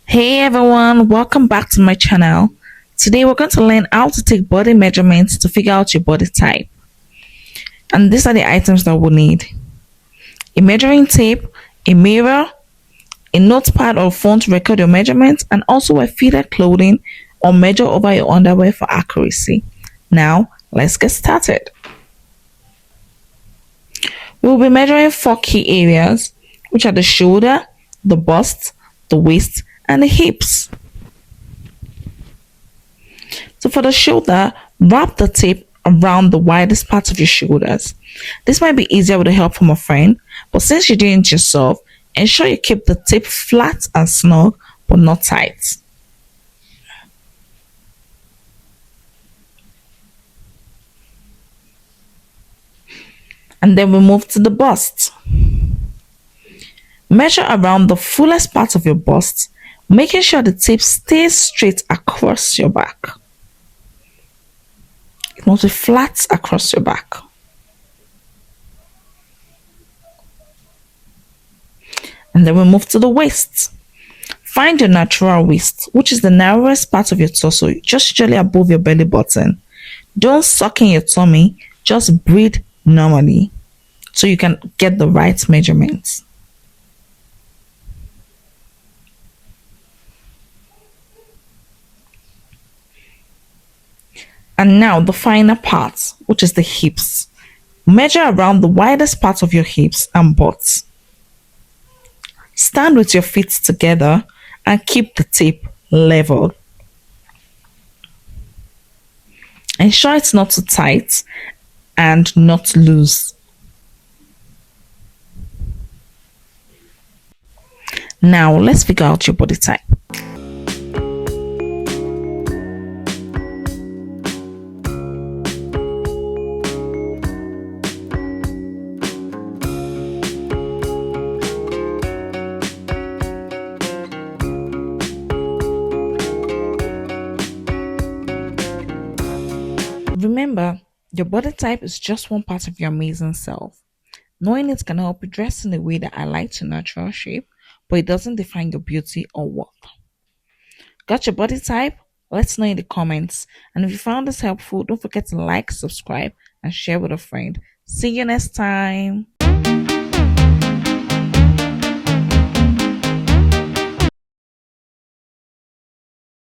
Hey everyone, welcome back to my channel. Today we're going to learn how to take body measurements to figure out your body type. And these are the items that we'll need: a measuring tape, a mirror, a notepad or phone to record your measurements, and also wear fitted clothing or measure over your underwear for accuracy. Now, let's get started. We'll be measuring four key areas, which are the shoulder, the bust, the waist, and the hips. So for the shoulder, wrap the tape around the widest part of your shoulders. This might be easier with the help from a friend, but since you're doing it yourself, ensure you keep the tape flat and snug, but not tight. And then we move to the bust. Measure around the fullest part of your bust, making sure the tape stays straight across your back. It must be flat across your back. And then we move to the waist. Find your natural waist, which is the narrowest part of your torso, just usually above your belly button. Don't suck in your tummy, just breathe normally so you can get the right measurements. And now the final part, which is the hips. Measure around the widest part of your hips and butt. Stand with your feet together and keep the tape level. Ensure it's not too tight and not loose. Now let's figure out your body type. Remember, your body type is just one part of your amazing self. Knowing it can help you dress in a way that highlights your natural shape, but it doesn't define your beauty or worth. Got your body type? Let's know in the comments. And if you found this helpful, don't forget to like, subscribe, and share with a friend. See you next time.